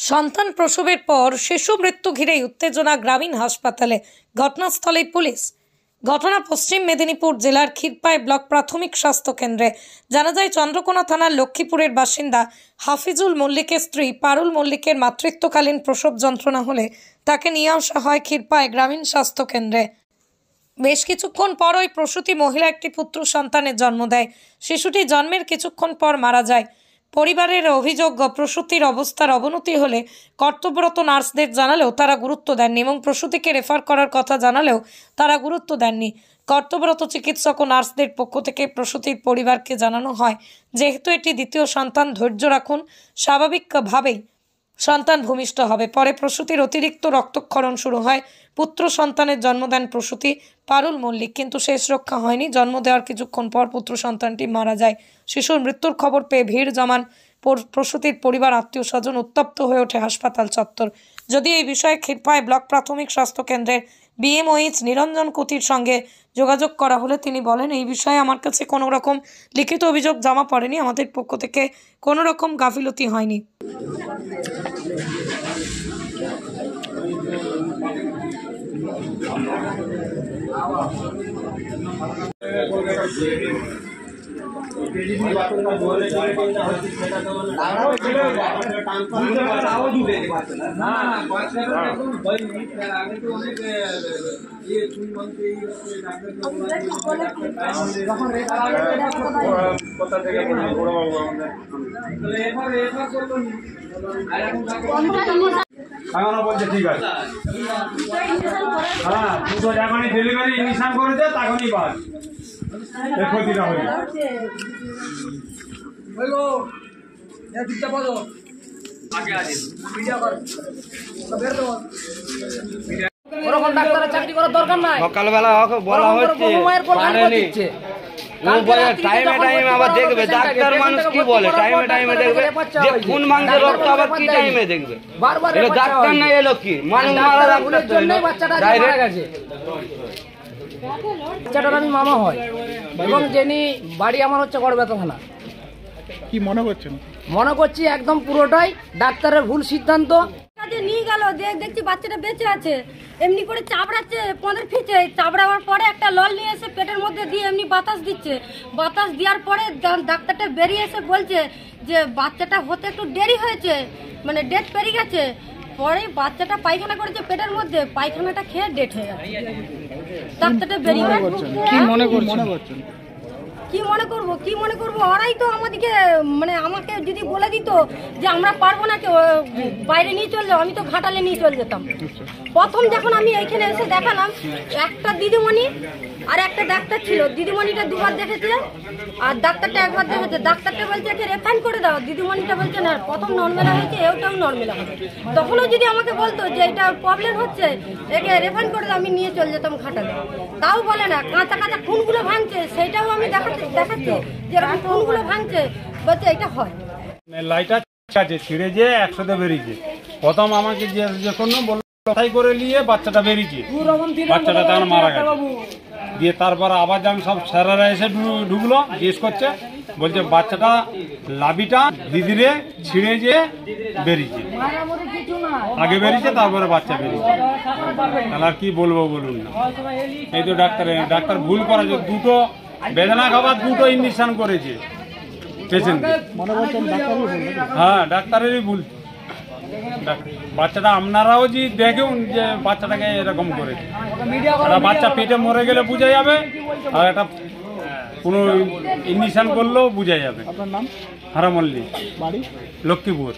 সন্তান প্রসবের পর শিশু মৃত্যু ঘিরেই উত্তেজনা গ্রামীণ হাসপাতালে। ঘটনাস্থলেই পুলিশ। ঘটনা পশ্চিম মেদিনীপুর জেলার ক্ষীরপাই ব্লক প্রাথমিক স্বাস্থ্য কেন্দ্রে। জানা যায় চন্দ্রকোনা থানার লক্ষ্মীপুরের বাসিন্দা হাফিজুল মল্লিকের স্ত্রী পারুল মল্লিকের মাতৃত্বকালীন প্রসব যন্ত্রণা হলে তাকে নিয়ে আসা হয় ক্ষীরপাই গ্রামীণ স্বাস্থ্য কেন্দ্রে। বেশ কিছুক্ষণ পর ওই প্রসূতি মহিলা একটি পুত্র সন্তানের জন্ম দেয়। শিশুটি জন্মের কিছুক্ষণ পর মারা যায়। পরিবারের অভিযোগ, প্রসূতির অবস্থার অবনতি হলে কর্তব্যরত নার্সদের জানালেও তারা গুরুত্ব দেননি এবং প্রসূতিকে রেফার করার কথা জানালেও তারা গুরুত্ব দেননি। কর্তব্যরত চিকিৎসক ও নার্সদের পক্ষ থেকে প্রসূতির পরিবারকে জানানো হয়, যেহেতু এটি দ্বিতীয় সন্তান, ধৈর্য রাখুন, স্বাভাবিকভাবেই সন্তান ভূমিষ্ঠ হবে। পরে প্রসূতির অতিরিক্ত রক্তক্ষরণ শুরু হয়। পুত্র সন্তানের জন্ম দেন প্রসূতি পারুল মল্লিক, কিন্তু শেষ রক্ষা হয়নি। জন্ম দেওয়ার কিছুক্ষণ পর পুত্র সন্তানটি মারা যায়। শিশুর মৃত্যুর খবর পেয়ে ভিড় জমান প্রসূতির পরিবার, আত্মীয় স্বজন। উত্তপ্ত হয়ে ওঠে হাসপাতাল চত্বর। যদি এই বিষয়ে ক্ষীরপাই ব্লক প্রাথমিক স্বাস্থ্য কেন্দ্রের বিএমওএইচ নিরঞ্জন কুতির সঙ্গে যোগাযোগ করা হলে তিনি বলেন, এই বিষয়ে আমার কাছে কোনো রকম লিখিত অভিযোগ জমা পড়েনি, আমাদের পক্ষ থেকে কোনো রকম গাফিলতি হয়নি। বলছে ঠিক আছে, হ্যাঁ দুটো যখনই ডেলিভারি ইনজিকশন করেছে তখনই বাদ ক্ষতিটা হয়ে ওরকম ডাক্তারের চাকরি করার দরকার নাই। সকালবেলা বলা হচ্ছে টাইমে টাইমে আবার দেখবে, ডাক্তার মানুষ কি বলে টাইমে টাইমে দেখবে, যে খুন মাংসের রক্ত আবার কি টাইমে দেখবে। এলো ডাক্তার না, এলো কি মানুষ মারা বাচ্চাটার আমি মামা হয় এবং যিনি বাড়ি আমার হচ্ছে গড়বেতা থানা। কি মনে করছেন? মনে করছি একদম পুরোটাই ডাক্তারের ভুল সিদ্ধান্ত। নিয়ে গেল, দেখছি বাচ্চাটা বেঁচে আছে, এমনি করে চাপড়াচ্ছে, পনের ফিচে চাপড়াবার পরে একটা লল নিয়ে এসে পেটের মধ্যে দিয়ে এমনি বাতাস দিচ্ছে। বাতাস দেওয়ার পরে ডাক্তারটা বেরিয়ে এসে বলছে যে বাচ্চাটা হতে একটু দেরি হয়েছে, মানে ডেট পেরিয়ে গেছে। পরে বাচ্চাটা পায়খানা করেছে পেটের মধ্যে, পায়খানাটা খেয়ে ডেট হয়ে গেছে। ডাক্তারটা বেরিয়ে গেছে। কি মনে করছেন? কি মনে করবো ওরাই তো আমাদেরকে, মানে আমাকে যদি বলে দিত যে আমরা পারবো না, কেউ বাইরে নিয়ে চলে যাও, আমি তো ঘাটালে নিয়ে চলে যেতাম। প্রথম যখন আমি এইখানে এসে দেখালাম, একটা দিদিমণি আর একটা ডাক্তার ছিল। দিদিমণিটা দুবার দেখেছে আর ডাক্তারটা একবার দেখেছে। ডাক্তারটা বলছে একে রেফাইন করে দাও, দিদিমণিটা বলছে না, প্রথম নর্মেলা হয়েছে, এটাও নর্মেলা হবে। তখনও যদি আমাকে বলতো যে এটা প্রবলেম হচ্ছে, একে রেফাইন করে দাও, আমি নিয়ে চলে যেতাম ঘাটালে। তাও বলে না, কাঁচা কাঁচা খুনগুলো ভাঙছে, সেইটাও আমি দেখাচ্ছি যে এরকম খুনগুলো ভাঙছে, বলছে এটা হয়। লাইটটা ছিঁড়ে যে একসাথে বেরিয়েছে। প্রথম আমাকে যে কোনো বললো কোথায় করে নিয়ে বাচ্চাটা বেরিয়েছে, বাচ্চাটা তখন মারা গেছে। দিয়ে তারপর আবার যখন সব স্যারেরা এসে ঢুকলো, জিজ্ঞেস করছে, বলছে বাচ্চাটা লাভিটা দিদিরে ছিঁড়ে যে বেরিয়েছে, আগে বেরিয়েছে তারপরে বাচ্চা বেরিয়েছে। তাহলে আর কি বলবো বলুন না। এই তো ডাক্তার ভুল করেছে, দুটো বেদনা খাবার দুটো ইঞ্জেকশন করেছে পেশেন্টকে। হ্যাঁ ডাক্তারেরই ভুল। বাচ্চাটা আপনারাও যে দেখুন যে বাচ্চাটাকে এরকম করেছে। একটা বাচ্চা পেটে মরে গেলে বোঝা যাবে, আর একটা কোনো ইঞ্জেকশন করলেও বোঝা যাবে। আপনার নাম? হারামল্লিক, বাড়ি লক্ষ্মীপুর।